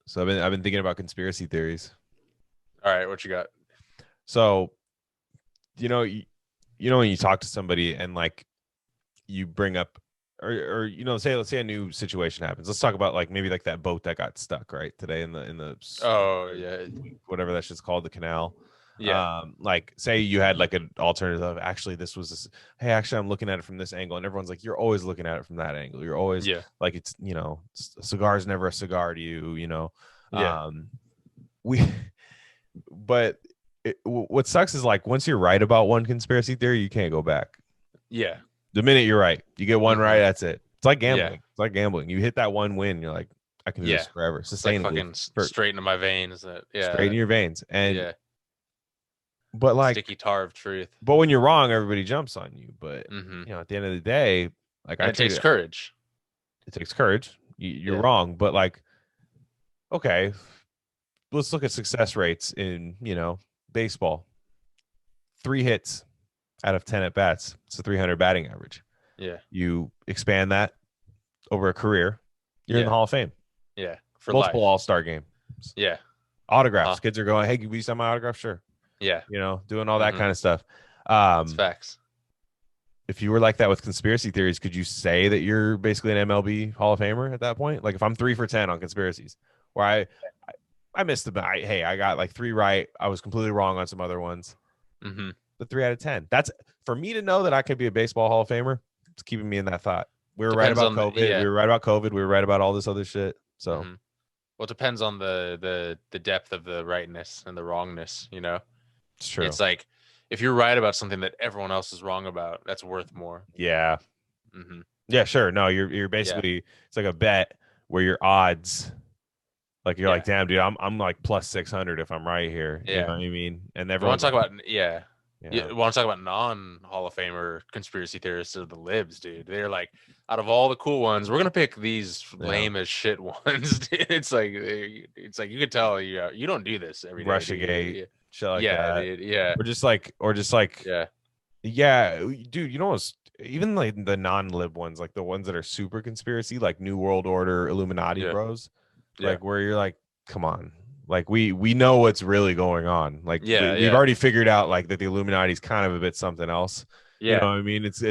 So I've been thinking about conspiracy theories. All right, what you got? So you know you know when you talk to somebody and like you bring up or say let's say a new situation happens. Let's talk about like maybe like that boat that got stuck right today in the Oh yeah, whatever that shit's called, the canal. yeah, Like say you had like an alternative. Actually, this was this. Hey, actually, I'm looking at it from this angle, and everyone's like, you're always looking at it from that angle. You're always yeah, like, it's a cigar is never a cigar to you. yeah, Um, we, but what sucks is like once you're right about one conspiracy theory, you can't go back. yeah. The minute you're right, you get one right, Mm-hmm. that's it. It's like Yeah, gambling. It's like gambling. You hit that one win, you're like, I can do this yeah. forever, It's like sustainably, fucking for straight into my veins. That straight in yeah, your veins. And yeah. but like, Sticky tar of truth. but when you're wrong, everybody jumps on you. But Mm-hmm. at the end of the day, like And I it takes treat it, courage. it takes courage. You're Yeah, wrong, but like, okay, let's look at success rates in baseball. 3 hits out of 10 at bats. It's a 300 batting average. yeah, You expand that over a career, you're in the yeah, Hall of Fame. yeah. For Multiple life. All-Star games. Yeah. Autographs. Uh-huh. Kids are going, hey, can you sign my autograph? Sure. Yeah. Doing all that Mm-hmm. kind of stuff. It's facts. If you were like that with conspiracy theories, could you say that you're basically an MLB Hall of Famer at that point? Like if I'm 3 for 10 on conspiracies, where I missed hey, I got like three right. I was completely wrong on some other ones. Mm-hmm. The 3 out of 10. That's for me to know that I could be a baseball Hall of Famer. It's keeping me in that thought. We were right Depends about on the COVID. We yeah. were right about COVID. We were right about all this other shit. So Mm-hmm. Well, it depends on the depth of the rightness and the wrongness. it's true. It's like if you're right about something that everyone else is wrong about, that's worth more. Yeah. Mm-hmm. Yeah, sure. No, you're Yeah. basically, it's like a bet where your odds, like you're like, Yeah. damn, dude, I'm like plus 600 if I'm right here. You know Yeah. what I mean? And You want everyone's to talk like, about yeah, You want to talk about non Hall of Famer conspiracy theorists are the libs, dude. They're like, out of all the cool ones, we're gonna pick these yeah, lame as shit ones. Dude. It's like you could tell you don't do this every day, do Russiagate, you? shit like Yeah, that. dude. Yeah, Or just like, yeah, yeah, dude, even like the non-lib ones, like the ones that are super conspiracy, like New World Order, Illuminati yeah, bros, yeah, like where you're like, come on. Like we know what's really going on. Like yeah, we've yeah, already figured out like that the Illuminati is kind of a bit something else. You know yeah, what I mean? It's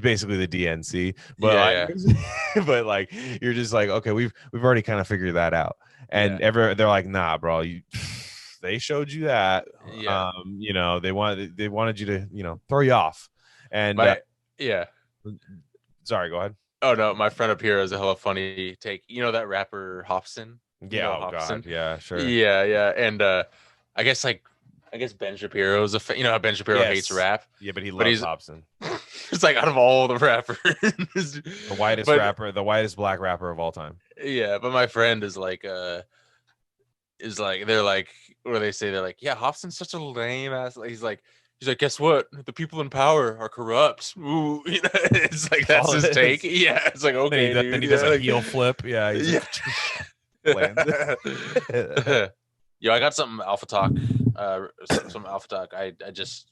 basically the DNC, but yeah, like yeah, but like you're just like, okay, we've already kind of figured that out. yeah, And they're like, nah, bro, you they showed you that. yeah. They wanted you to, throw you off. And My yeah. sorry, go ahead. Oh no, my friend up here has a hella funny take. You know that rapper Hobson? You Yeah, know oh God, Hobson? yeah, sure. Yeah, yeah. And I guess I guess Ben Shapiro is you know how Ben Shapiro hates Yes. rap, Yeah, but he but loves he's Hobson. it's like out of all the rappers. The whitest But rapper, the whitest black rapper of all time. yeah, but my friend is like they're like what do they say? They're like, yeah, Hobson's such a lame ass. He's like, guess what? The people in power are corrupt. Ooh, it's like that's All it his take. is. Yeah, it's like Then he okay, does, then dude. he does Yeah, a like heel flip. Yeah, he's like yeah. lands it. Yo, I got something Alpha Talk. Some Alpha Talk. I just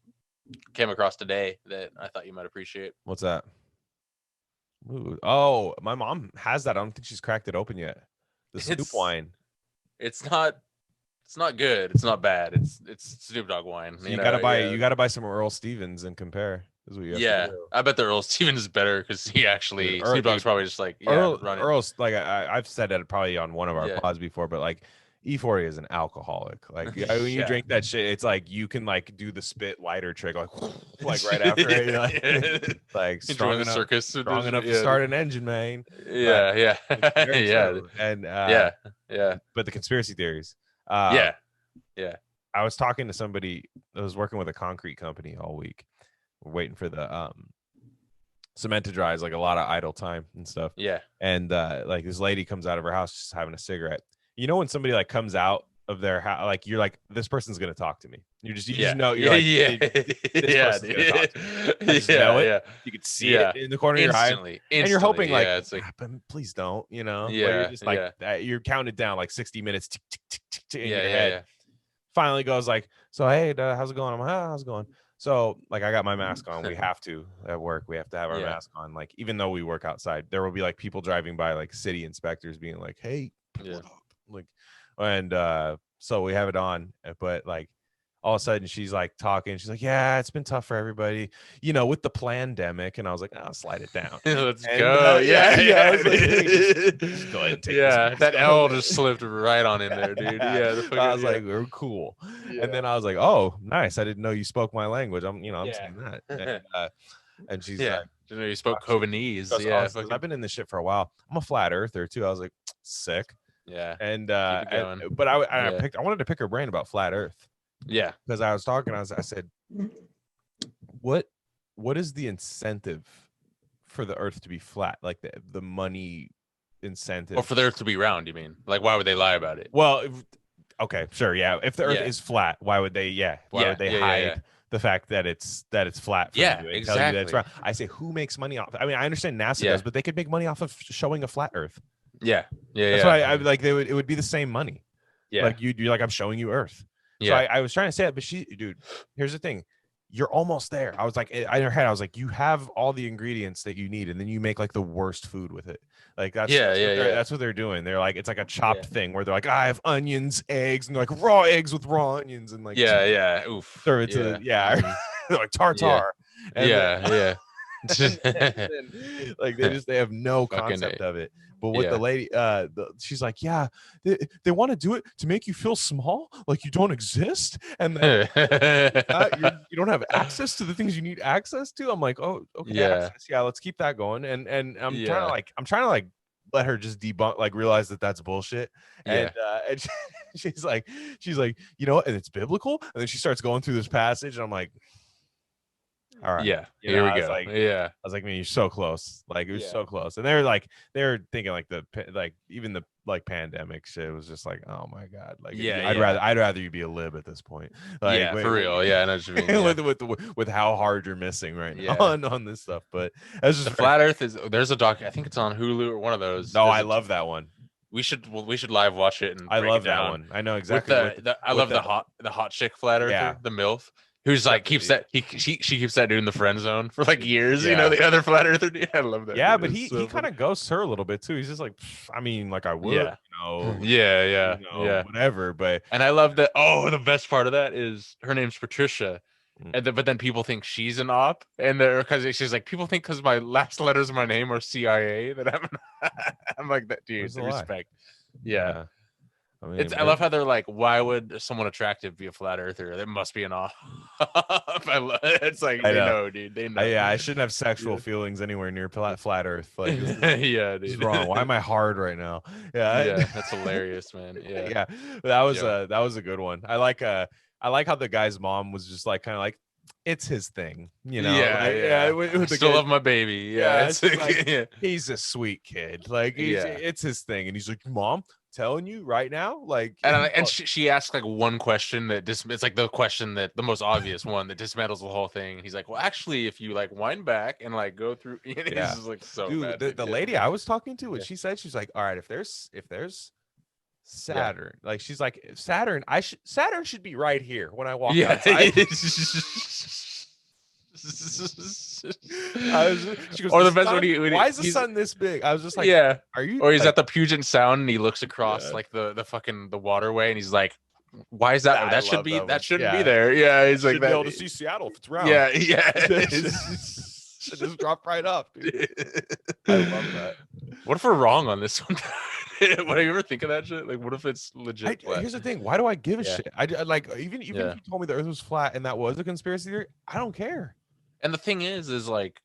came across today that I thought you might appreciate. What's that? Ooh. Oh, my mom has that. I don't think she's cracked it open yet. The Snoop It's wine. it's not it's not good. It's not bad. It's Snoop Dogg wine. So you gotta buy some Earl Stevens and compare. Is what you have to Yeah. do. I bet the Earl Stevens is better because he Dude, actually Snoop Dogg's probably just like run it. Earl's like I've said that probably on one of our Yeah, pods before, but like E40 is an alcoholic. Like when you yeah. drink that shit, it's like you can like do the spit lighter trick, like right after it, you're like Enjoying the circus. strong enough to Yeah, start an engine, man. But yeah, yeah, it's very yeah, true. And yeah, yeah, but the conspiracy theories. Um, yeah, yeah, I was talking to somebody that was working with a concrete company all week. We're waiting for the cement to dry, is like a lot of idle time and stuff. yeah. And like this lady comes out of her house just having a cigarette. When somebody like comes out of their house, like you're like, this person's gonna talk to me. You just Yeah. know, you're Yeah. like, Yeah. this Yeah. person's gonna talk to me. I just Yeah. know it. Yeah. You could see it Yeah. in the corner of your eye, Instantly. and you're hoping Instantly. like, Yeah. It's like, but please don't, but you're yeah. just like Yeah. that. You're counted down like 60 minutes tick, tick, tick, tick, tick, in Yeah. your Yeah. head. Yeah. Finally goes like, so hey, how's it going? I'm like, how's it going? So like I got my mask on. We have to at work. We have to have our Yeah. mask on. Like even though we work outside, there will be like people driving by, like city inspectors, being like, "Hey, pull Yeah. it up." like, and so we have it on, but like all of a sudden she's like talking. She's like, yeah, it's been tough for everybody, with the pandemic. And I was like, I'll slide it down. Let's And go. yeah, Yeah, yeah. I yeah, was like, hey, dude. just go ahead and take this Yeah, mask that off. L just slipped right on in there, dude. Yeah. Yeah, the I fucking, was yeah, like, we're cool. And yeah, then I was like, oh, nice. I didn't know you spoke my language. I'm yeah, saying that. And she's yeah. like, Didn't know you spoke she Covanese. goes, oh, Yeah, she goes, fucking, I've been in this shit for a while. I'm a flat earther too. I was like, sick. yeah. And Keep it going. but Yeah, I wanted to pick her brain about flat Earth yeah. because I was talking. I said, what what is the incentive for the Earth to be flat? Like the money Or incentive. for the Earth to be round, you mean? Like, why would they lie about it? Well, okay, sure, yeah. If the Earth Yeah, is flat, why would they? Yeah, why yeah, would they yeah, yeah, yeah. hide the fact that it's flat from Yeah, you and tell you that it's exactly. round? I say, who makes money off? I mean, I understand NASA Yeah, does, but they could make money off of showing a flat Earth. yeah, yeah, That's yeah, why I like it would be the same money. yeah, Like you're like, I'm showing you Earth. So yeah, I was trying to say that, but dude, here's the thing. You're almost there. I was like, in her head, I was like, you have all the ingredients that you need, and then you make like the worst food with it. Like yeah, yeah, yeah, that's what they're doing. They're like, it's like a yeah, chopped thing where they're like, I have onions, eggs, and they're like raw eggs with raw onions and like yeah, yeah. Oof. serve it to Yeah. they're like Yeah. tartar. And Yeah. Yeah. like they have no Fucking concept of it. But what the yeah. lady she's like, yeah, they want to do it to make you feel small, like you don't exist, and that you don't have access to the things you need access to. I'm like, oh, okay, Yeah. access, yeah, let's keep that going. And Yeah. I'm trying to like let her just debunk, like realize that that's bullshit. And Yeah. and she's like, you know what, and it's biblical. And then she starts going through this passage, and I'm like, all right, Yeah. Here we I was go. like, Yeah. man, you're so close. Like, it was Yeah. so close. And they were thinking like even the like pandemic shit was just like, oh my God. Like, Yeah. I'd Yeah. rather you be a lib at this point. Like, Yeah. For real. Yeah. I know what you mean. Yeah. with how hard you're missing right now Yeah. on this stuff. But that's The just flat Earth is, there's a doc. I think it's on Hulu or one of those. no, There's I a, love that one. we should live watch it and I break it love that down. one. I know With exactly I love the hot chick flat yeah. earther, the MILF, who's like keeps that she keeps that dude in the friend zone for like years. Yeah. You know, the other flat earther dude. I love that. Yeah, dude. but It's he so kind of ghosts her a little bit too. He's just like, I mean, like I would, yeah. Yeah, yeah. whatever. But And I love that. Oh, the best part of that is her name's Patricia. Mm. And but then people think she's an op, and they're because she's like, people think because my last letters of my name are CIA that I'm I'm like that dude. Respect. Yeah. I mean, I love how they're like, why would someone attractive be a flat earther? There must be an off. It's like they know, dude. They know. Yeah, I shouldn't have sexual feelings anywhere near flat Earth. Like, yeah, dude. This is wrong. Why am I hard right now? Yeah, that's hilarious, man. Yeah, yeah. But that was a good one. I like how the guy's mom was just like kind of like, it's his thing, Yeah, like, yeah. With I still love my baby. Yeah, it's like, yeah. He's a sweet kid. Like, it's his thing, and he's like, Mom, telling you right now, like, and she asks like one question that it's like the question that the most obvious one that dismantles the whole thing. He's like, well, actually, if you like wind back and like go through, yeah, it's just like so dude, bad. the lady I was talking to, what she said, she's like, all right, if there's Saturn, like she's like, Saturn should be right here when I walk outside. She goes, or the best when why is the sun this big? I was just like, yeah, are you? Or he's at the Puget Sound and he looks across like the fucking the waterway and he's like, why is that? That should be that shouldn't be there. Yeah, he's like that. Be able to see Seattle if it's round. Yeah, yeah. Should just drop right up, dude. I love that. What if we're wrong on this one? What, do you ever think of that shit? Like, what if it's legit? Here's the thing. Why do I give a shit? I like even if you told me the Earth was flat and that was a conspiracy theory, I don't care. And the thing is like,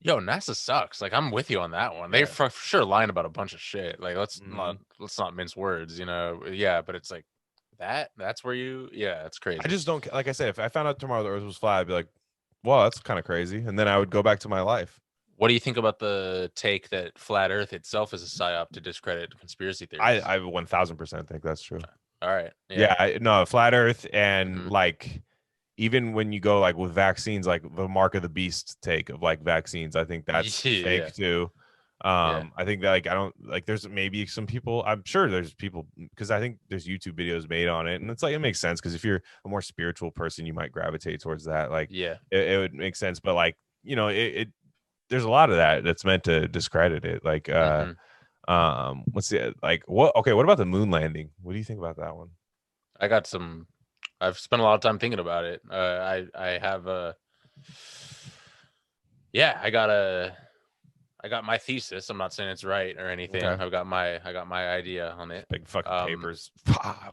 yo, NASA sucks. Like, I'm with you on that one. They're for sure lying about a bunch of shit. Like, let's not mince words, Yeah, but it's like that's where it's crazy. I just don't, like I said, if I found out tomorrow the Earth was flat, I'd be like, well, that's kind of crazy, and then I would go back to my life. What do you think about the take that flat Earth itself is a psyop to discredit conspiracy theories? I 1000% think that's true. All right. No, flat Earth and like even when you go like with vaccines, like the mark of the beast take of like vaccines, I think that's fake too. I think that like I don't like there's maybe some people, I'm sure there's people, because I think there's YouTube videos made on it, and it's like it makes sense because if you're a more spiritual person, you might gravitate towards that. Like it would make sense, but like it there's a lot of that's meant to discredit it. Like Let's see. Like what? Okay, what about the moon landing? What do you think about that one? I got some. I've spent a lot of time thinking about it. I have a. Yeah, I got my thesis. I'm not saying it's right or anything. Okay, I got my idea on it. big fucking Um, papers.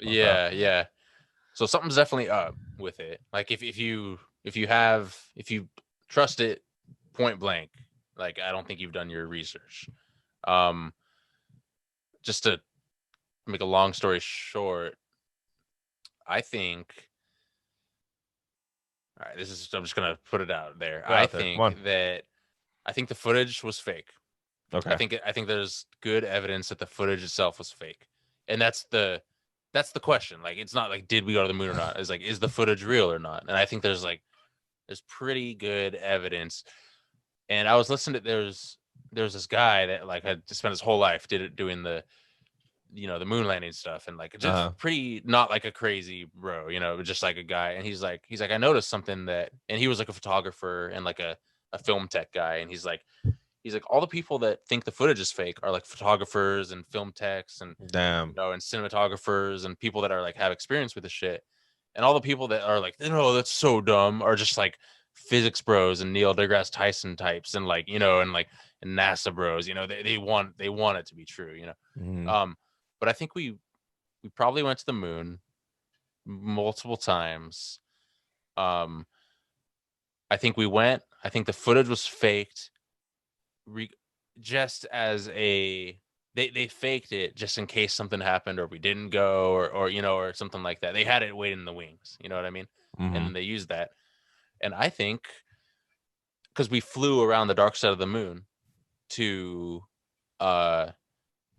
yeah, yeah. So something's definitely up with it. Like if you trust it point blank, like I don't think you've done your research. Um, just to make a long story short, I think. All right, this is. I'm just gonna put it out there. Go out there. Come on. I think the footage was fake. Okay. I think there's good evidence that the footage itself was fake, and that's the question. Like, it's not like did we go to the moon or not. It's like is the footage real or not? And I think there's pretty good evidence. And I was listening to there's this guy that like had spent his whole life doing the the moon landing stuff and like just pretty not like a crazy bro, just like a guy. And he's like I noticed something that, and he was like a photographer and like a film tech guy, and he's like all the people that think the footage is fake are like photographers and film techs and Damn. and cinematographers and people that are like have experience with the shit. And all the people that are like, no, that's so dumb, are just like physics bros and Neil deGrasse Tyson types and like, and NASA bros, they want it to be true, Mhm. But I think we probably went to the moon multiple times. Um, I think the footage was faked, just as a they faked it just in case something happened or we didn't go or something like that. They had it waiting in the wings, you know what I mean? And then Mhm. they used that. And I think because we flew around the dark side of the moon to uh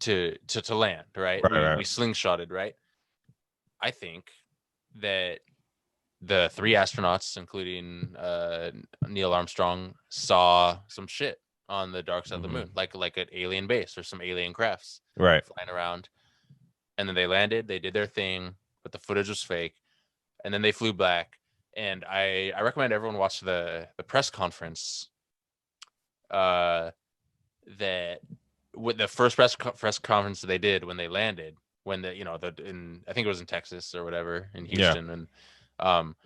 to land, right? Right. We Right. slingshotted, right? I think that the three astronauts, including Neil Armstrong, saw some shit on the dark side of the Mhm. moon, like an alien base or some alien crafts Right. flying around. And then they landed, they did their thing, but the footage was fake. And then they flew back. And I recommend everyone watch the press conference uh, that with the first press conference that they did when they landed, when I think it was in Texas or whatever in Yeah. Houston. And um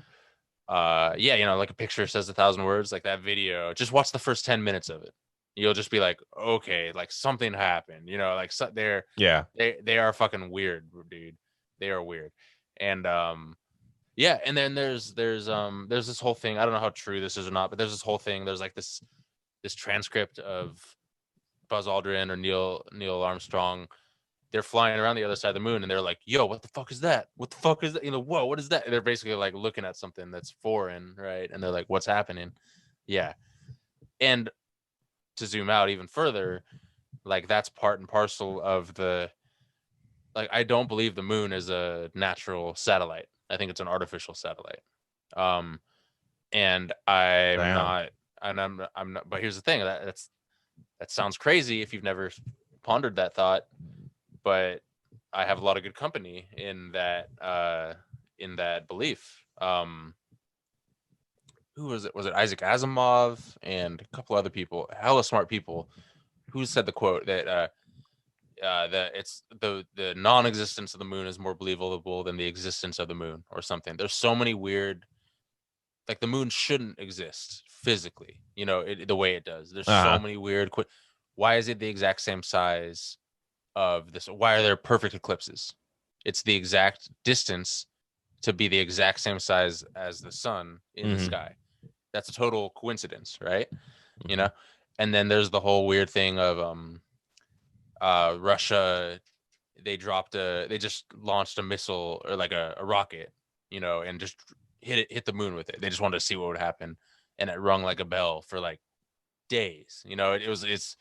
yeah, like a picture says 1,000 words, like that video, just watch the first 10 minutes of it. You'll just be like, okay, like something happened, like Yeah. they are fucking weird, dude. They are weird. And yeah, and then there's this whole thing. I don't know how true this is or not, but there's this whole thing. There's like this transcript of Buzz Aldrin or Neil Armstrong. They're flying around the other side of the moon and they're like, yo, what the fuck is that? What the fuck is that? Whoa, what is that? And they're basically like looking at something that's foreign, right? And they're like, what's happening? Yeah. And to zoom out even further, like that's part and parcel of like I don't believe the moon is a natural satellite. I think it's an artificial satellite. Um and Damn. I'm not, but here's the thing, that sounds crazy if you've never pondered that thought, but I have a lot of good company in that belief. Who was it? Was it Isaac Asimov and a couple other people, hella smart people, who said the quote that it's the non-existence of the moon is more believable than the existence of the moon or something. There's so many weird, like the moon shouldn't exist physically, the way it does. There's Uh so huh. many weird. Why is it the exact same size of this? Why are there perfect eclipses? It's the exact distance to be the exact same size as the sun in the Mhm. sky. That's a total coincidence, right? You Mhm. know? And then there's the whole weird thing of Russia, they just launched a missile or like a rocket, and just hit the moon with it. They just wanted to see what would happen. And it rung like a bell for like days. There's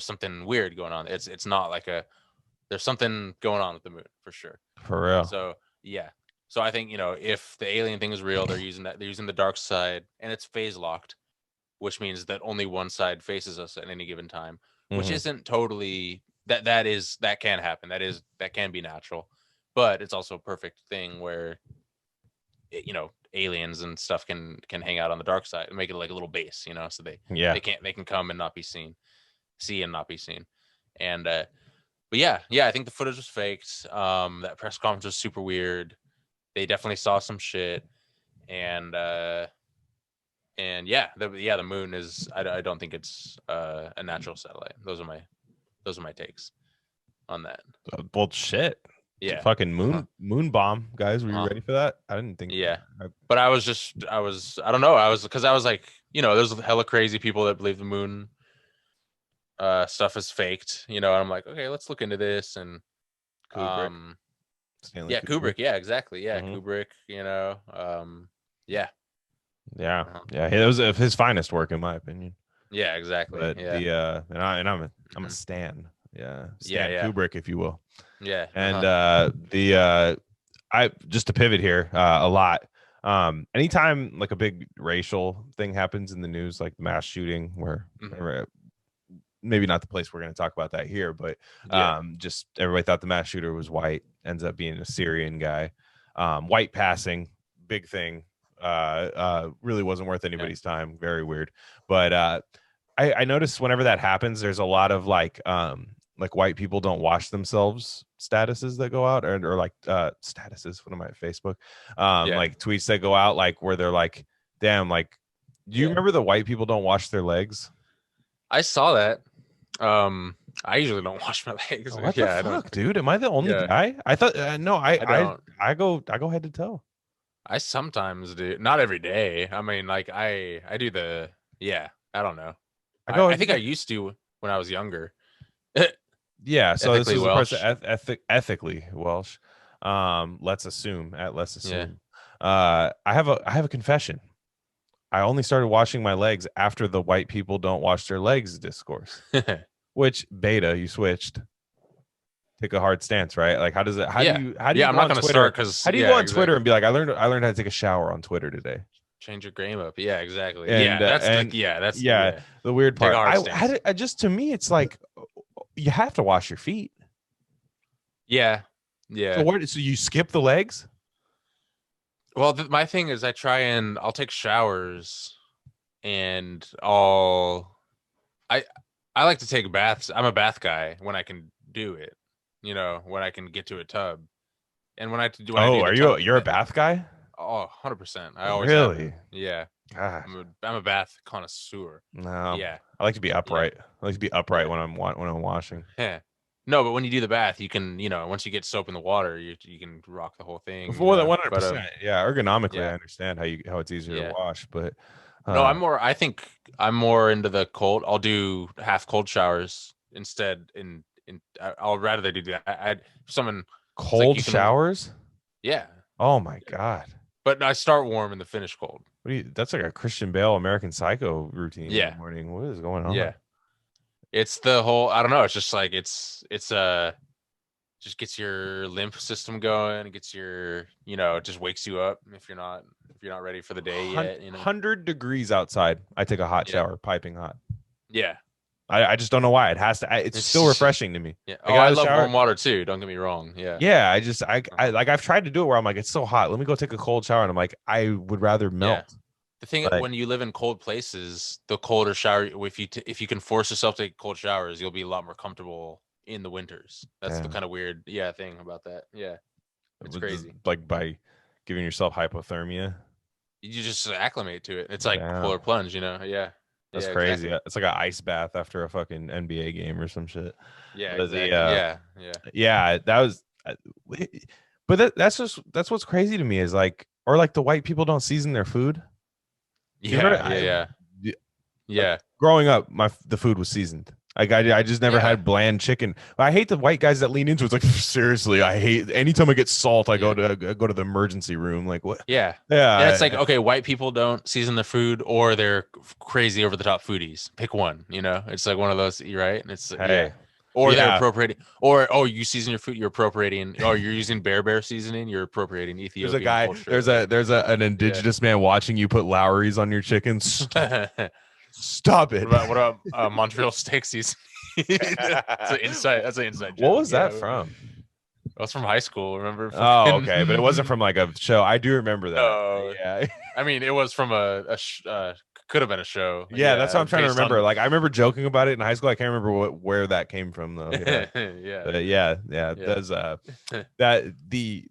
something weird going on. It's not like there's something going on with the moon for sure. For real. So yeah. So I think, if the alien thing is real, they're using the dark side and it's phase locked, which means that only one side faces us at any given time, which Mhm. isn't totally that can happen. That can be natural, but it's also a perfect thing where aliens and stuff can hang out on the dark side and make it like a little base, so they Yeah. they can come and not be seen, see and not be seen. And but yeah, I think the footage was faked. That press conference was super weird. They definitely saw some shit, and yeah, the moon is. I don't think it's a natural satellite. Those are my takes on that. Well, shit. It's a Yeah. fucking Uh-huh. moon bomb, guys. Were you Uh-huh. ready for that? I didn't think. Yeah. But I don't know. Because I was like, there's hella crazy people that believe the moon stuff is faked, and I'm like, okay, let's look into this. And Kubrick, Stanley yeah, Kubrick. Kubrick. Yeah, exactly. Yeah, Mhm. Kubrick, yeah. Yeah, Uh-huh. yeah. It was his finest work, in my opinion. Yeah, exactly. But Yeah. I'm a stan. Yeah, Yeah, Stan yeah. Kubrick, if you will. Yeah. And Uh-huh. I just to pivot here a lot. Anytime like a big racial thing happens in the news, like mass shooting, where Mhm. maybe not the place we're going to talk about that here, but Yeah. just everybody thought the mass shooter was white, ends up being a Syrian guy. White passing, big thing. Really wasn't worth Yeah. anybody's time. Very weird. But I noticed whenever that happens, there's a lot of like white people don't wash themselves statuses that go out, or like statuses. What am I at Facebook? Yeah. Like tweets that go out, like where they're like, damn, like, do you Yeah. remember the white people don't wash their legs? I saw that. I usually don't wash my legs. What the Yeah, I don't. fuck, dude? Am I the only Yeah, guy? I thought no, I don't. I go head to toe. I sometimes do. Not every day. I mean, like I do the. Yeah, I don't know. I go I think I head. used to when I was younger. Yeah, so this Ethically was a person Welsh. ethically Welsh. Let's assume let's Yeah. assume. I have a confession. I only started washing my legs after the white people don't wash their legs discourse. Which beta you switched. Take a hard stance, right? Like Yeah. how do you Yeah, I'm go not on gonna Twitter? start because How do you go yeah, on Twitter and exactly. be like, I learned how to take a shower on Twitter today? Change your game up. Yeah, exactly. And Yeah, that's like and that's yeah, yeah. the weird Take a part. hard stance. I just, to me, it's like you have to wash your feet. Yeah. So Yeah. what? So you skip the legs? Well, my thing is I'll take showers and I I like to take baths. I'm a bath guy when I can do it. When I can get to a tub. And when I Oh, do the are tub, you're a bath guy? oh, 100%. I always have been. Really? Yeah. God, I'm a bath connoisseur. no. Yeah. I like to be Yeah. upright. I like to be upright Yeah. when I'm washing. Yeah. No, but when you do the bath, you can, once you get soap in the water, you can rock the whole thing, For 100%. But Yeah, ergonomically, I yeah. understand how it's easier to Yeah. wash, but No, uh I think I'm more into the cold. I'll do half cold showers instead I'll rather do that. Someone it's like cold you can showers? yeah. Oh my God. But I start warm and the finish cold. What do you, that's like a Christian Bale American Psycho routine in the Yeah. morning. What is going on? Yeah. It's the whole I don't know, it's just like it's just gets your lymph system going, it gets your, it just wakes you up if you're not ready for the day yet, 100 degrees outside. I take a hot Yeah. shower, piping hot. Yeah. I just don't know why. It has to. It's still It's refreshing to me. yeah. I Oh, get out I of the love shower. warm water too. Don't get me wrong. Yeah. Yeah, I just I Uh-huh. like I've tried to do it where I'm like it's so hot. Let me go take a cold shower, and I'm like I would rather Yeah. melt. The thing But when you live in cold places, the colder shower if you can force yourself to take cold showers, you'll be a lot more comfortable in the winters. That's the damn, kind of weird thing about that. Yeah. It's crazy. like by giving yourself hypothermia. You just acclimate to it. It's like Damn, polar plunge, Yeah. that's Yeah, crazy. exactly. It's like an ice bath after a fucking NBA game or some shit. Yeah, But exactly. Yeah. Yeah. yeah, that was. But that's what's crazy to me is like, or like the white people don't season their food. You ever? Yeah. Yeah. Like Yeah. growing up, the food was seasoned. Like I just never Yeah. had bland chicken. I hate the white guys that lean into it. It's like seriously, I hate anytime I get salt, I Yeah. go to the emergency room. Like what? Yeah. And it's like, Yeah, okay, white people don't season their food or they're crazy over the top foodies. Pick one. It's like one of those, right? And it's yeah. hey, Or they're yeah. appropriating, or oh, you season your food, you're appropriating. Oh, you're using bear seasoning, you're appropriating There's a Ethiopian guy. culture. There's an Yeah. indigenous man watching you put Lowry's on your chicken. What Stop it. about Montreal steak seasoning? That's an inside. That's an inside joke. What was that from? That's from high school. Remember? Oh, okay, but it wasn't from like a show. I do remember that. No, Yeah. I mean it was from a Could have been a show. Yeah, that's what I'm trying to Based remember. on Like I remember joking about it in high school. I can't remember where that came from though. Yeah. yeah. But yeah, it Yeah. does that the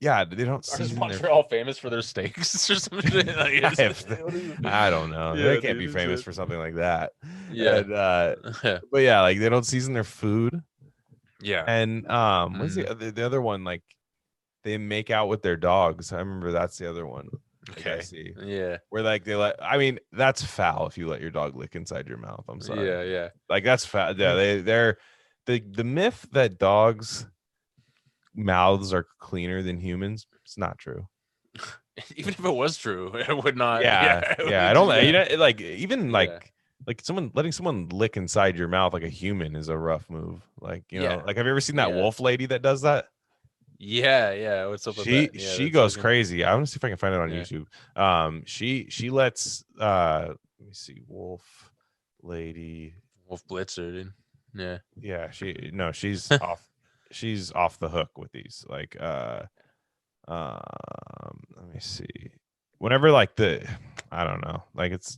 yeah, they don't Is season their Montreal famous for their steaks or some shit? Like, I don't know. They Yeah, can't be dude, it's famous for something like that. yeah. And but yeah, like they don't season their food. Yeah. And what's Mm, the other one? Like they make out with their dogs. I remember that's the other one. Like I okay. see. Yeah. Where like they let I mean, that's foul if you let your dog lick inside your mouth. I'm sorry. Yeah. Yeah. Like that's foul. Yeah, they're the myth that dogs mouths are cleaner than humans, it's not true. Even if it was true, it would not. Yeah, Yeah. yeah. I don't you know like even Yeah. like someone letting someone lick inside your mouth like a human is a rough move. Like, you know, Yeah. like have you ever seen that Yeah. wolf lady that does that? Yeah. Yeah. What's up with that? Yeah. She That's goes fucking. crazy. I want to see if I can find it on Yeah. YouTube. She lets let me see, wolf lady. Wolf Blitzer, dude. Yeah. Yeah, she's off the hook with these. Like let me see. Whenever like I don't know, like it's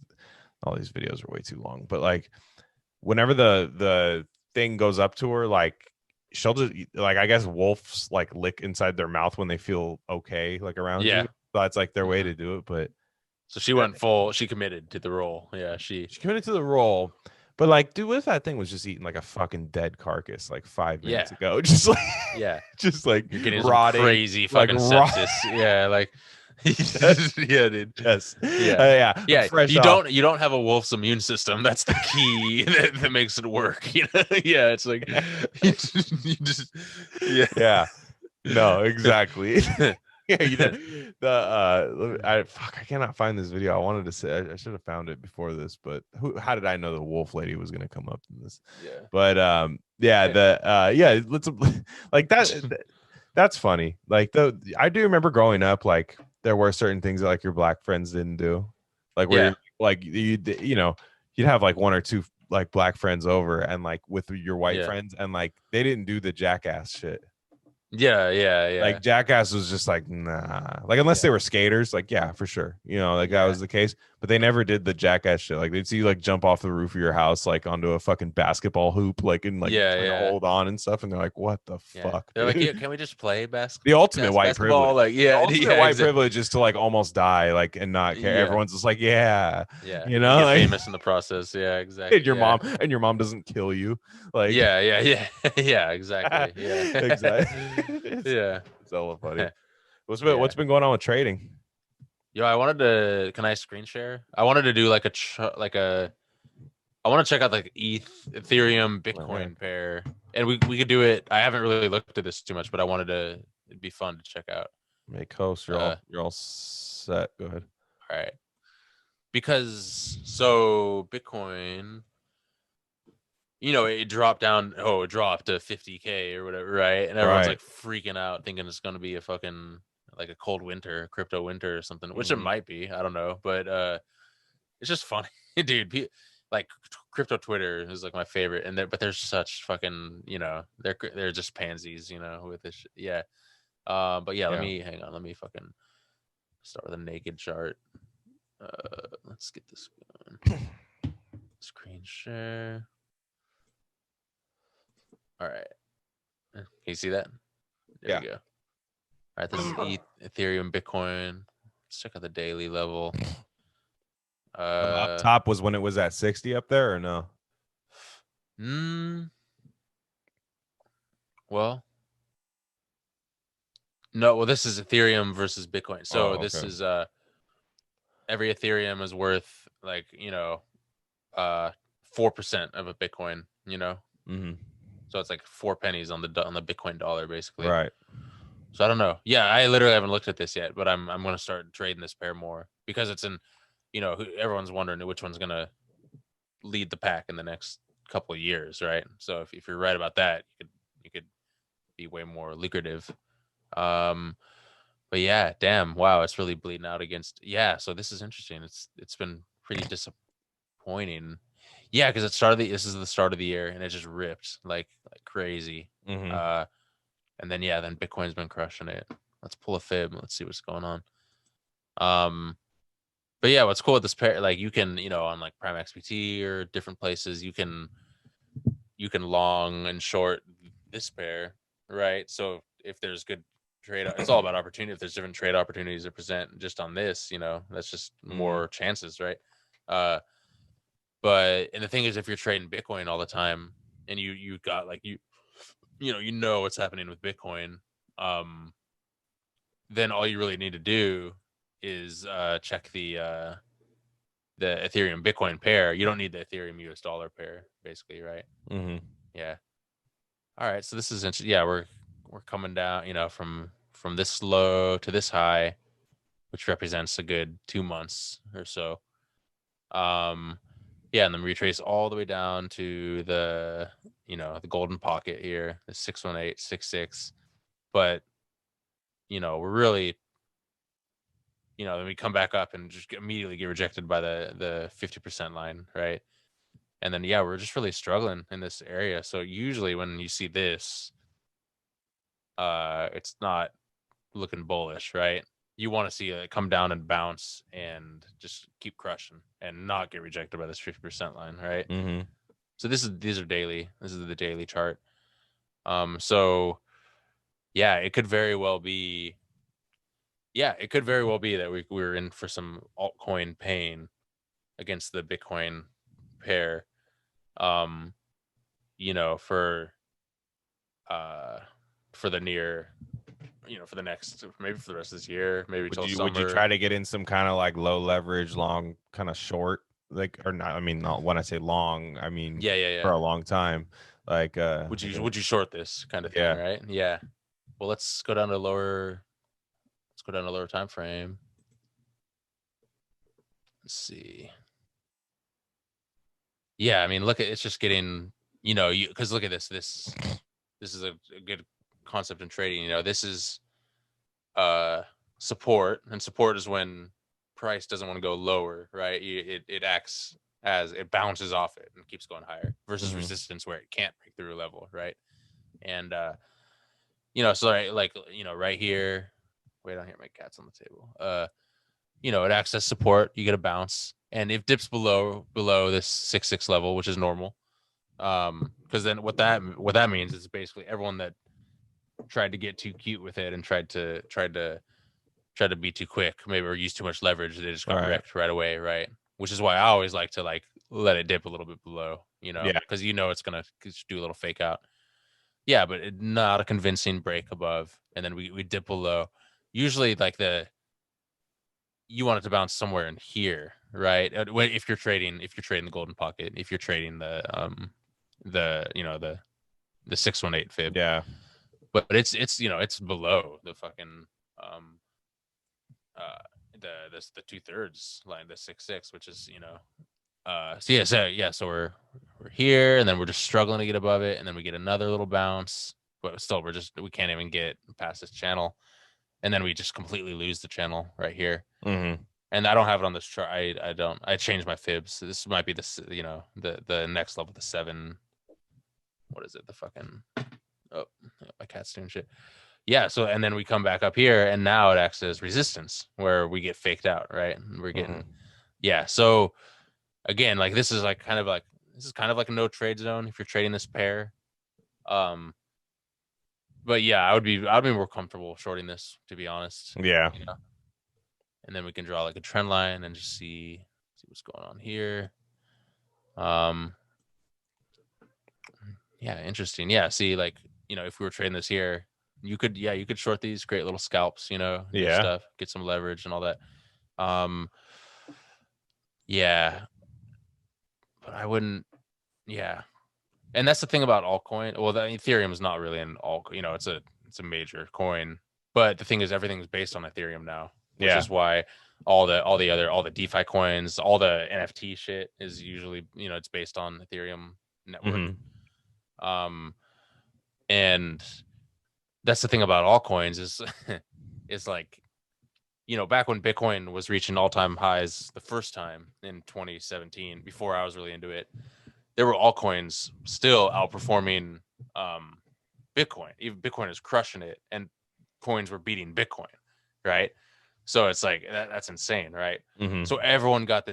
all these videos are way too long, but like whenever the thing goes up to her, like she'll just like I guess wolves like lick inside their mouth when they feel okay, like around you. Yeah. That's like their way Hmm. to do it. But So she went full. She committed to the role. Yeah. she committed to the role. But like, dude, what if that thing was just eating like a fucking dead carcass like 5 minutes Yeah. ago? Just like Yeah. just like You're getting some rotting, crazy like fucking rot. sepsis. Yeah. Like. Yeah, dude. Yes. Yeah. Yeah. Yeah. Fresh You off. don't have a wolf's immune system. That's the key that makes it work. You know? Yeah. It's like you just yeah. Yeah. No, exactly. Yeah, you know, I cannot find this video. I wanted to say I should have found it before this, but how did I know the wolf lady was gonna come up in this? Yeah. But yeah, let's like that's funny. Like I do remember growing up, like there were certain things that like your black friends didn't do. Like where Yeah. you're, like you know, you'd have like one or two like black friends over and like with your white Yeah. friends and like they didn't do the jackass shit. Yeah. Yeah. Yeah. Like Jackass was just like nah. Like unless Yeah. they were skaters, like yeah, for sure. You know, like that Yeah. was the case. But they never did the Jackass shit. Like they'd see you like jump off the roof of your house like onto a fucking basketball hoop, like and like Yeah. trying to Yeah. hold on and stuff. And they're like, what the Yeah. fuck, They're like, dude? yeah, can we just play The ultimate white basketball? privilege. Like, The yeah, ultimate yeah, white exactly. privilege is to like almost die, like and not care. Yeah. Everyone's just like, yeah, Yeah. you You know, get like famous in the process. Yeah, exactly. Yeah. and your mom doesn't kill you. Like Yeah, yeah, yeah. Yeah, exactly. Yeah. exactly. Yeah. It's hella funny. Yeah. What's been going on with trading? Yo, I wanted to can I screen share? I wanted to do like I want to check out like Ethereum Okay. Bitcoin pair. And we could do it. I haven't really looked at this too much, but I wanted to it'd be fun to check out. Make host. Uh You're all set. Go ahead. all right. Because so Bitcoin, it dropped down. Oh, it dropped to 50K or whatever, right? And everyone's Right. like freaking out, thinking it's gonna be a fucking like a cold winter, crypto winter or something, which it Mhm. might be. I don't know, but it's just funny, dude. Like crypto Twitter is like my favorite, and but they're such fucking, they're just pansies, with this. Yeah. But yeah, Yeah. hang on. Let me fucking start with a naked chart. Let's get this going. Screen share. All right. Can you see that? There Yeah. we go. All right, this is Ethereum, Bitcoin. Let's check out the daily level. Up top was when it was at 60 up there, or no? Well, no. Well, this is Ethereum versus Bitcoin. So Oh, this okay. is every Ethereum is worth like 4% of a Bitcoin. Mm-hmm. So it's like 4 pennies on the Bitcoin dollar, basically. Right. So I don't know. Yeah, I literally haven't looked at this yet, but I'm gonna start trading this pair more because it's everyone's wondering which one's gonna lead the pack in the next couple of years, right? So if you're right about that, you could be way more lucrative. But yeah, damn, wow, it's really bleeding out against. Yeah, so this is interesting. It's been pretty disappointing. Yeah, because this is the start of the year and it just ripped like crazy. Mm-hmm. And then Bitcoin's been crushing it. Let's pull a fib. Let's see what's going on. But yeah, what's cool with this pair, like you can, on like Prime XBT or different places, you can long and short this pair, right? So if there's good trade, it's all about opportunity. If there's different trade opportunities that present just on this, that's just more chances, right? But and the thing is, if you're trading Bitcoin all the time and you got like what's happening with Bitcoin, then all you really need to do is check the Ethereum Bitcoin pair. You don't need the Ethereum US dollar pair, basically, right? Yeah. All right. So this is interesting. Yeah, we're coming down, from this low to this high, which represents a good 2 months or so. Yeah, and then retrace all the way down to the golden pocket here, the 61866. But we're really, then we come back up and just immediately get rejected by the 50% line, right? And then yeah, we're just really struggling in this area. So usually when you see this, it's not looking bullish, right? You want to see it come down and bounce and just keep crushing and not get rejected by this 50% line, right? So these are daily. This is the daily chart. So yeah, it could very well be. Yeah, it could very well be that we're in for some altcoin pain against the Bitcoin pair. Um, for the near, for the next, maybe for the rest of this year, maybe till Would you summer. try to get in some kind of like low leverage, long kind of short, like, or not? I mean, not when I say long, I mean for Yeah. a long time. Like Would you short this kind of thing, yeah. right? Yeah. Well, let's go down to lower. Let's go down to lower time frame. Let's see. Yeah, I mean, look at it's just getting, because look at this. This is a good concept in trading. This is support, and support is when price doesn't want to go lower, right? It acts as it bounces off it and keeps going higher versus resistance where it can't break through a level, right? And so right here. Wait, I don't hear my cats on the table. It acts as support. You get a bounce, and if dips below this 6-6 level, which is normal, because then what that means is basically everyone that tried to get too cute with it and tried to be too quick, maybe, or use too much leverage, they just got wrecked right away, right? Which is why I always like to let it dip a little bit below, Yeah. because it's gonna just do a little fake out. Yeah, but not a convincing break above, and then we dip below. Usually, you want it to bounce somewhere in here, right? If you're trading the golden pocket, if you're trading the 618 fib, Yeah. but it's below the fucking um uh the 2/3 line, the 6-6, which is so we're here, and then we're just struggling to get above it, and then we get another little bounce, but still we can't even get past this channel, and then we just completely lose the channel right here. And I don't have it on this chart. I don't. I changed my fibs. So this might be the next level, the 7. What is it? The fucking oh, my cat's doing shit. Yeah. So and then we come back up here, and now it acts as resistance, where we get faked out, right? And we're getting yeah. So again, this is kind of like a no trade zone if you're trading this pair. But yeah, I'd be more comfortable shorting this, to be honest. Yeah. And then we can draw a trend line and just see what's going on here. Yeah, interesting. Yeah, see, if we were trading this here, you could short these great little scalps, do stuff, get some leverage and all that. Yeah, but I wouldn't. Yeah, and that's the thing about altcoin. Well, the Ethereum is not really an alt. It's a major coin, but the thing is, everything's based on Ethereum now, which is why all the DeFi coins, all the NFT shit is usually it's based on Ethereum network. And that's the thing about altcoins is is back when Bitcoin was reaching all-time highs the first time in 2017, before I was really into it, there were altcoins still outperforming Bitcoin. Even Bitcoin is crushing it, and coins were beating Bitcoin, right? So it's like that's insane, right? Mm-hmm. So everyone got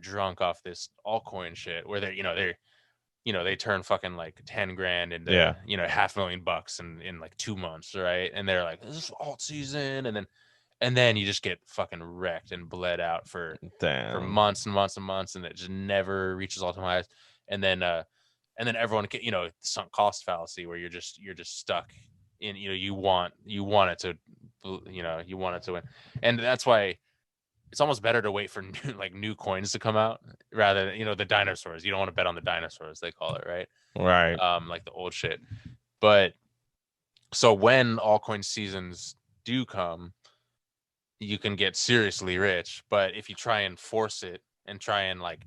drunk off this altcoin shit where they turn fucking like 10 grand into, Yeah. $500,000 in like 2 months, right? And they're like, this is alt season, and then you just get fucking wrecked and bled out for Damn. months and months and months, and it just never reaches all time highs. And then everyone get, sunk cost fallacy, where you're just stuck in, you want it to, you want it to win. And that's why it's almost better to wait for new coins to come out, rather than, the dinosaurs. You don't want to bet on the dinosaurs, they call it, right? Right. Like the old shit. But so when altcoin seasons do come, you can get seriously rich. But if you try and force it and try and like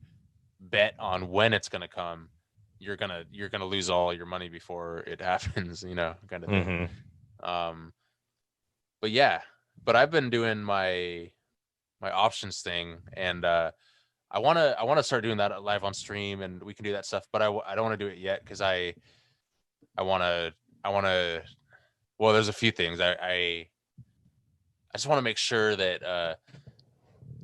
bet on when it's gonna come, you're gonna lose all your money before it happens, kind of thing. Mm-hmm. But yeah, but I've been doing my options thing, and I wanna start doing that live on stream, and we can do that stuff. But I don't want to do it yet because I wanna I wanna well, there's a few things I just want to make sure that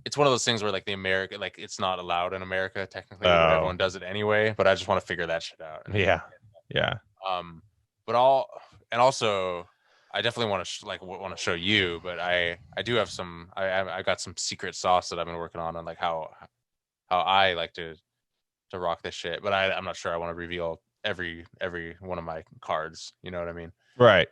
it's one of those things where like the America, like it's not allowed in America technically, but Oh. everyone does it anyway. But I just want to figure that shit out. Yeah. Yeah. Um, but all and also I definitely want to want to show you, but I do have some I got some secret sauce that I've been working on like how I like to rock this shit. But I'm not sure I want to reveal every one of my cards. You know what I mean? Right.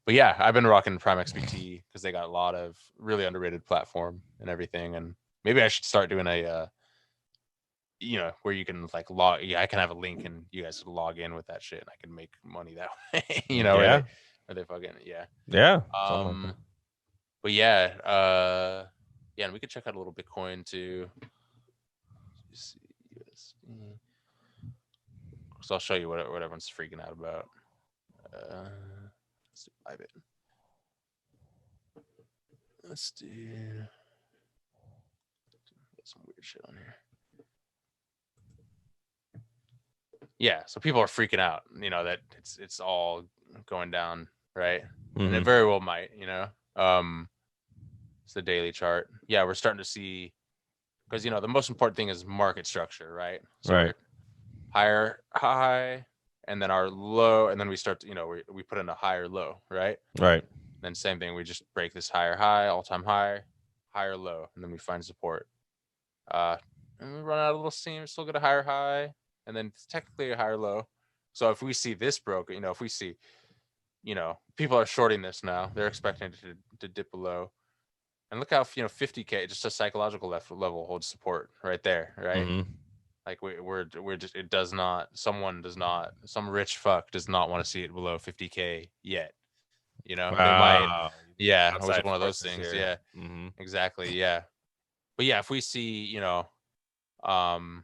But yeah, I've been rocking Prime XBT because they got a lot of really underrated platform and everything. And maybe I should start doing where you can like log. Yeah, I can have a link and you guys can log in with that shit, and I can make money that way. Yeah. Where they fucking yeah. Yeah. Something like that. Um, but yeah, yeah, and we could check out a little Bitcoin too. See, USD. So I'll show you what everyone's freaking out about. Let's do Bybit. Let's do get some weird shit on here. Yeah, so people are freaking out, that it's all going down, right? And it very well might, it's the daily chart. Yeah, we're starting to see, because the most important thing is market structure, right? So Right. we're higher high, and then our low, and then we start to, we put in a higher low, right? Right. Then same thing, we just break this higher high, all-time high, higher low, and then we find support. And we run out a little steam, still get a higher high, and then it's technically a higher low. So if we see this broke, if we see, people are shorting this now, they're expecting it to dip below. And look how 50K, just a psychological level holds support right there, right? Mm-hmm. Like we're just, it does not, some rich fuck does not want to see it below 50K yet. They might, Wow. yeah, which is Outside one of those forces things, here. yeah, Mm-hmm. exactly, yeah. But yeah, if we see, um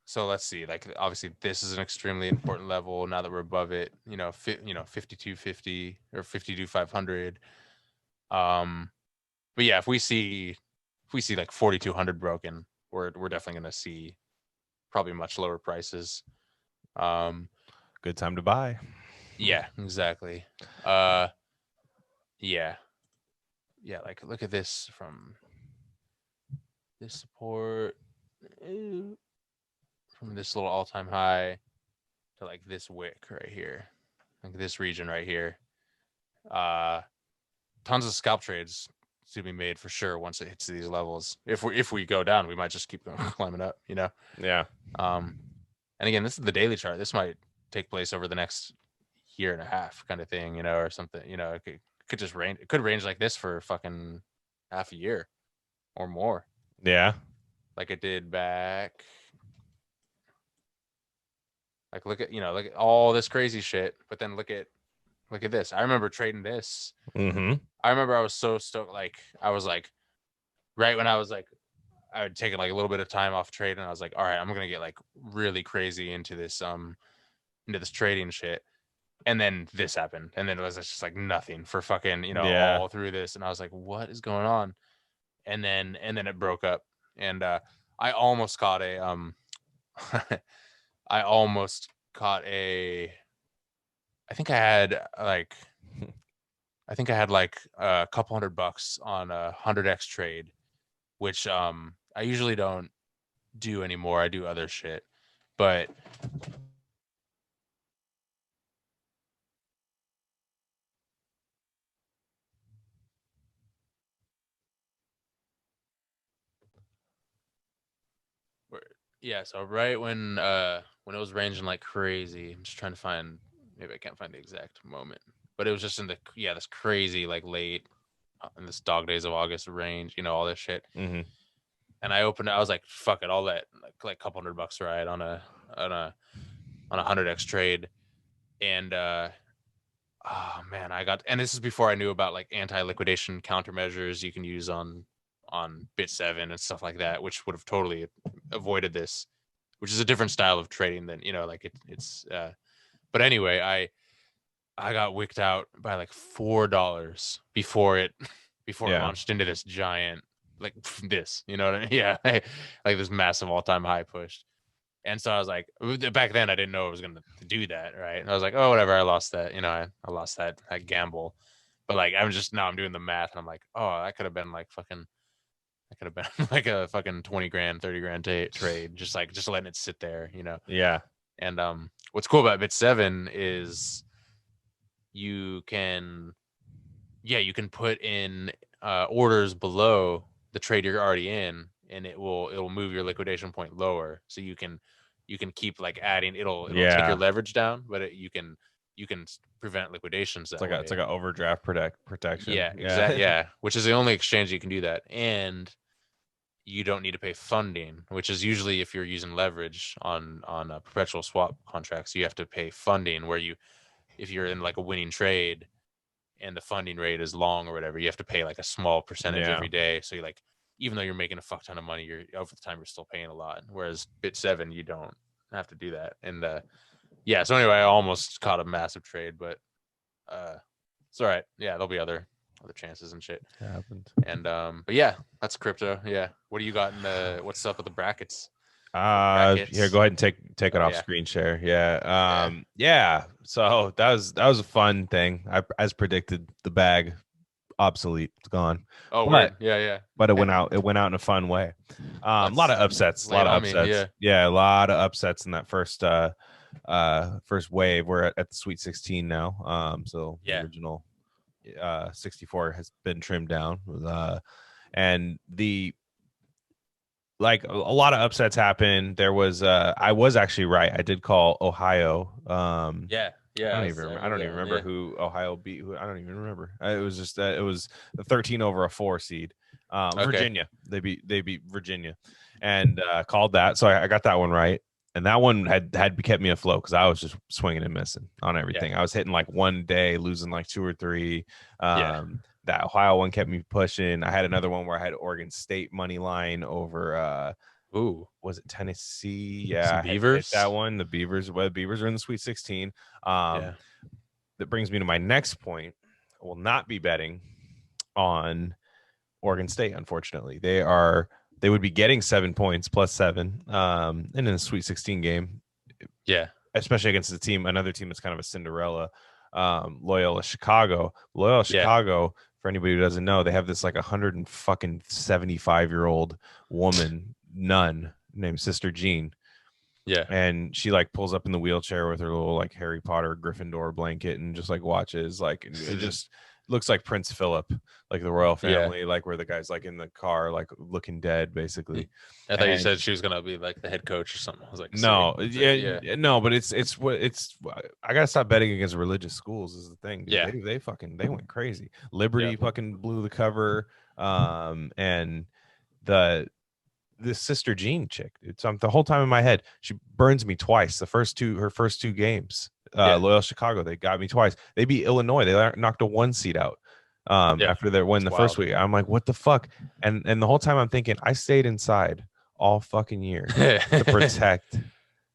so let's see, like obviously this is an extremely important level now that we're above it, 5250 or 52500. But yeah, if we see like 4200 broken, we're definitely going to see probably much lower prices. um Good time to buy. yeah, exactly. uh yeah, like look at this, from this support, from this little all-time high to like this wick right here, like this region right here. Tons of scalp trades to be made for sure once it hits these levels. If we go down, we might just keep climbing up, Yeah. um and again, this is the daily chart. This might take place over the next year and a half kind of thing, or something. It could just range, it could range like this for fucking half a year or more, Yeah. like it did back. Like look at all this crazy shit, but then look at this. I remember trading this. Mm-hmm. I remember I was so stoked. Like I was like, right when I was like, I would take like a little bit of time off trading, and I was like, all right, I'm gonna get like really crazy into this trading shit. And then this happened, and then it was just like nothing for fucking Yeah. all through this, and I was like, what is going on? And then it broke up, and I almost caught a I almost caught a I think I had like I think I had like a couple $100 on a 100x trade, which I usually don't do anymore. I do other shit, but yeah. So right when it was ranging like crazy, I'm just trying to find. Maybe I can't find the exact moment, but it was just in the this crazy like late in this dog days of August range, all this shit. Mm-hmm. And I opened it. I was like, fuck it, I'll let like a couple $100 ride on a 100x trade. And oh man, and this is before I knew about like anti-liquidation countermeasures you can use on Bit7 and stuff like that, which would have totally avoided this, which is a different style of trading than like it's but anyway, I got wicked out by like $4 before it launched into this giant like this, you know what I mean? Yeah, like this massive all-time high pushed. And so I was like, back then I didn't know I was going to do that, right? And I was like, oh, whatever, I lost that, I lost that gamble. But like I'm doing the math and I'm like, oh, that could have been like fucking, that could have been like a fucking 20 grand, 30 grand trade, just letting it sit there, Yeah. And what's cool about Bit7 is you can put in orders below the trade you're already in, and it'll move your liquidation point lower, so you can keep like adding. It'll take your leverage down, but you can prevent liquidations that way. It's like an overdraft protection. Yeah, exactly. Yeah, which is the only exchange you can do that, and you don't need to pay funding, which is usually if you're using leverage on perpetual swap contracts, you have to pay funding. Where if you're in like a winning trade and the funding rate is long or whatever, you have to pay like a small percentage every day. So you like, even though you're making a fuck ton of money, you're over the time you're still paying a lot. Whereas Bit7, you don't have to do that. And so anyway, I almost caught a massive trade, but it's all right. Yeah, there'll be other chances and shit. It happened. And but yeah, that's crypto. Yeah. What do you got in what's up with the brackets? Here, go ahead and take it off screen share. Yeah. So that was a fun thing. As predicted, the bag obsolete. It's gone. Oh, but, yeah. But it went out in a fun way. A lot of upsets. A lot of upsets. Yeah, a lot of upsets in that first wave. We're at the Sweet 16 now. So the original 64 has been trimmed down. And like a lot of upsets happened. There was I was actually right. I did call Ohio. I don't even remember who Ohio beat. Who I don't even remember. It was just it was a 13 over a 4 seed. Virginia. They beat Virginia, and called that. So I got that one right. And that one had kept me afloat because I was just swinging and missing on everything. I was hitting like one day, losing like 2 or 3. That Ohio one kept me pushing. I had another one where I had Oregon State money line over was it Tennessee? Yeah, Beavers. That one. The Beavers. Well, the Beavers are in the Sweet 16. That brings me to my next point. I will not be betting on Oregon State, unfortunately. They would be getting 7 points plus 7 in a Sweet 16 game. Yeah. Especially against another team that's kind of a Cinderella. Loyola Chicago. Chicago, for anybody who doesn't know, they have this like 175-year-old woman nun named Sister Jean. Yeah. And she like pulls up in the wheelchair with her little like Harry Potter Gryffindor blanket and just like watches. Like it just looks like Prince Philip, like the royal family, like where the guy's like in the car, like looking dead, basically. I thought you said she was gonna be like the head coach or something. I was like, no, no, but it's I gotta stop betting against religious schools is the thing. Dude. They went crazy. Liberty fucking blew the cover, and this Sister Jean chick, it's the whole time in my head, she burns me twice. Her first two games. Loyola Chicago, they got me twice. They beat Illinois. They knocked a 1 seed out after their win the first week. I'm like, what the fuck? And the whole time I'm thinking, I stayed inside all fucking year to protect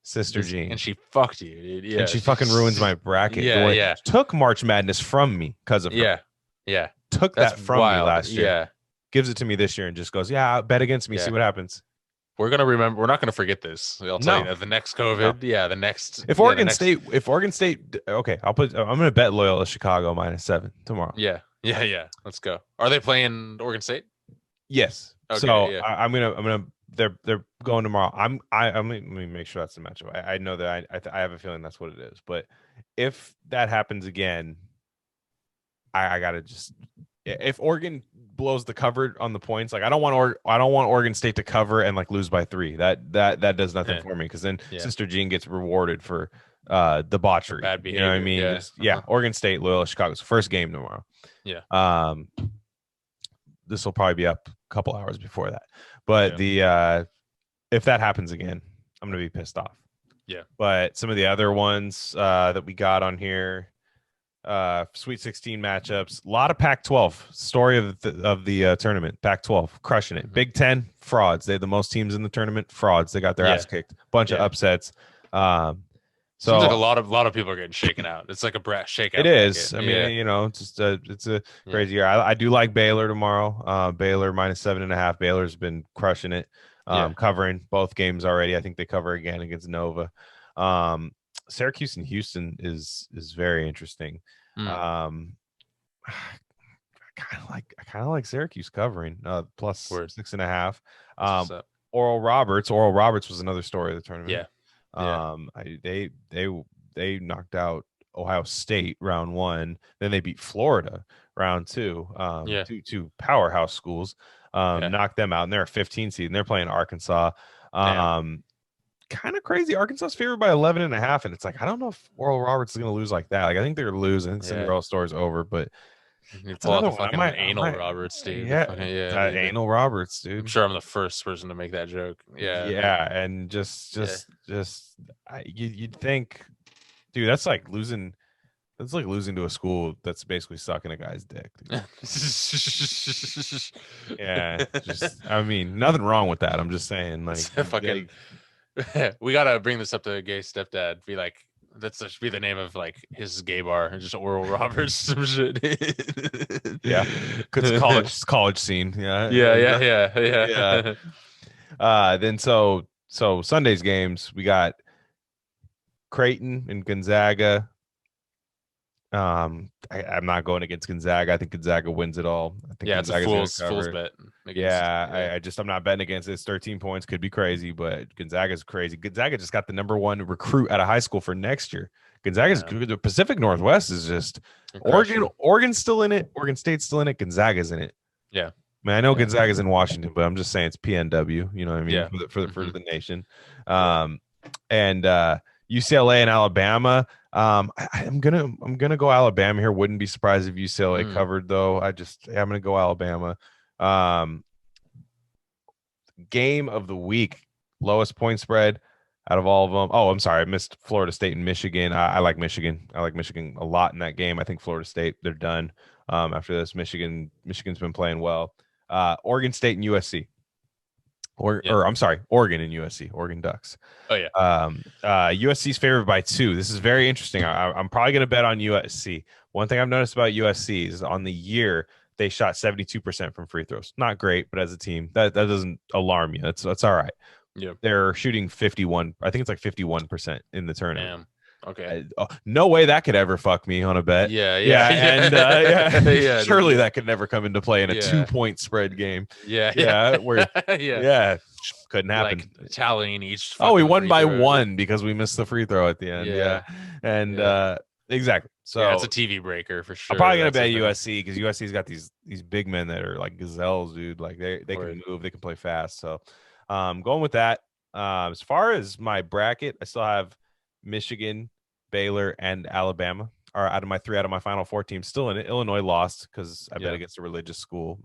Sister Jean, and she fucked you, dude. Yeah, and she fucking ruins my bracket. Took March Madness from me because of her. Took that from me last year. Yeah, gives it to me this year and just goes, bet against me, see what happens. We're gonna remember. We're not gonna forget this. I'll tell you, the next COVID. The next. If Oregon State, okay, I'm gonna bet Loyola Chicago -7 tomorrow. Yeah, Yeah, yeah. Let's go. Are they playing Oregon State? Yes. Okay, So yeah. I'm gonna they're going tomorrow. Let me make sure that's the matchup. I know that I have a feeling that's what it is. But if that happens again, I gotta just if Oregon blows the cover on the points, like I don't want Oregon State to cover and like lose by 3. That does nothing Yeah, for me because then yeah. Sister Jean gets rewarded for For debauchery. bad You know what I behavior. mean? Yeah. Just yeah, Oregon State, Loyola, Chicago's first game tomorrow. Yeah. Um, this will probably be up a couple hours before that. But Yeah. the if that happens again, I'm gonna be pissed off. Yeah. But some of the other ones that we got on here, Sweet 16 matchups, a lot of Pac-12 story of the tournament. Pac-12 crushing it. Mhm. Big Ten frauds. They had the most teams in the tournament. Frauds. They got their ass Yeah. kicked. Bunch of Yeah. upsets. Um, Seems like so a lot of people are getting shaken out. It's like a it shakeout bracket. is. I Yeah. mean, just it's a Yeah. crazy year. I do like Baylor tomorrow. Baylor -7.5. Baylor's been crushing it, Yeah. covering both games already. I think they cover again against Nova. Um, Syracuse and Houston is very interesting. Mm. Um, I kind of like Syracuse covering plus Word. 6.5. That's what's Um, up. Oral Roberts was another story of the tournament. Yeah. Yeah. They knocked out Ohio State round 1, then they beat Florida round 2. Yeah. Two powerhouse schools. Yeah. Knocked them out, and they're a 15 seed, and they're playing Arkansas. Damn. Kind of crazy. Arkansas's favored by 11.5, and it's like I don't know if Oral Roberts is going to lose like that. Like I think they're going to lose. I think Yeah. Cinderella story's over, but You that's pull out another the one. fucking I anal might, Roberts, dude. The yeah, fucking yeah, that dude. anal Roberts, I'm dude. sure I'm the first person to make that joke. Yeah. Yeah, and Yeah. you'd think, dude, that's like losing. That's like losing to a school that's basically sucking a guy's dick. Dude. Yeah, just I mean, nothing wrong with that. I'm just saying, like, It's a fucking. We gotta bring this up to a gay stepdad. Be like, that's should be the name of like his gay bar, just Oral Roberts, some shit. yeah, because college scene. Yeah, Yeah, yeah, exactly. yeah, Yeah. yeah. Then so Sunday's games we got Creighton and Gonzaga. I'm not going against Gonzaga. I think Gonzaga wins it all. I think Yeah, it's a Gonzaga's going to fool's cover. bet against. Yeah, Yeah, I'm not betting against it. It's 13 points, could be crazy, but Gonzaga's crazy. Gonzaga just got the #1 recruit out of high school for next year. Gonzaga's good. The Pacific Northwest is just Oregon's still in it. Oregon State's still in it. Gonzaga's in it. Yeah. I mean, I know Yeah. Gonzaga's in Washington, but I'm just saying it's PNW. You know what I mean? Yeah. For the nation. And UCLA and Alabama. I'm gonna go Alabama here. Wouldn't be surprised if UCLA covered though. I'm gonna go Alabama. Game of the week, lowest point spread out of all of them. Oh, I'm sorry, I missed Florida State and Michigan. I like Michigan. I like Michigan a lot in that game. I think Florida State, they're done after this. Michigan's been playing well. Oregon State and USC. Or I'm sorry, Oregon and USC, Oregon Ducks. Oh yeah. USC's favored by 2. This is very interesting. I'm probably going to bet on USC. One thing I've noticed about USC is on the year they shot 72% from free throws. Not great, but as a team, that doesn't alarm you. That's all right. Yeah. They're shooting 51. I think it's like 51% in the tournament. Damn. Okay. No way that could ever fuck me on a bet. Yeah. And Yeah, surely that could never come into play in a Yeah. 2-point spread game. Yeah. Where Yeah. Couldn't happen. Like tallying each. Oh, we fucking won free by throw. 1 because we missed the free throw at the end. Yeah. And Yeah. exactly. So yeah, it's a TV breaker for sure. I'm probably gonna That's bet a thing. USC because USC's got these big men that are like gazelles, dude. Like they Word. can move, they can play fast. So going with that. As far as my bracket, I still have Michigan, Baylor, and Alabama are out of my 3 out of my final 4 teams still in it. Illinois lost because I bet against a religious school.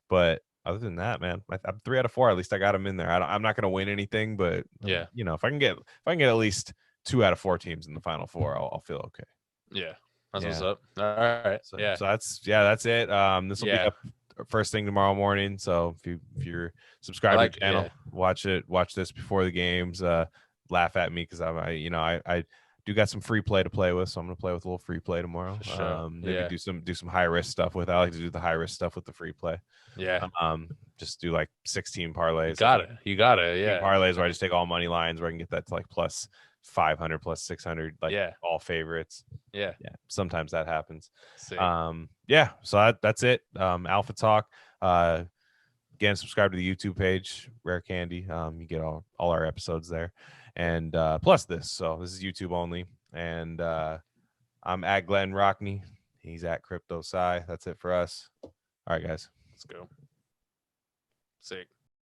But other than that, man, I'm 3 out of 4. At least I got them in there. I'm not going to win anything, but Yeah. if I can get at least 2 out of 4 teams in the final 4, I'll feel okay. Yeah. That's what's Yeah. up. All right. So Yeah. that's it. This will be up first thing tomorrow morning. So if you're subscribed to the channel, watch this before the games. Laugh at me because I do got some free play to play with, so I'm gonna play with a little free play tomorrow. For sure. Maybe do some high risk stuff with. I like to do the high risk stuff with the free play. Yeah. Just do like 16 parlays. You got it. You got it. 16 Yeah. parlays where I just take all money lines where I can get that to like plus 500, plus 600, like all favorites. Yeah. Sometimes that happens. Sick. Yeah. So that's it. Alpha Talk. Again, subscribe to the YouTube page, Rare Candy. You get all our episodes there, and plus this. So this is YouTube only, and I'm at Glen Rockney. He's at Crypto Sci. That's it for us. All right, guys. Let's go. Sick.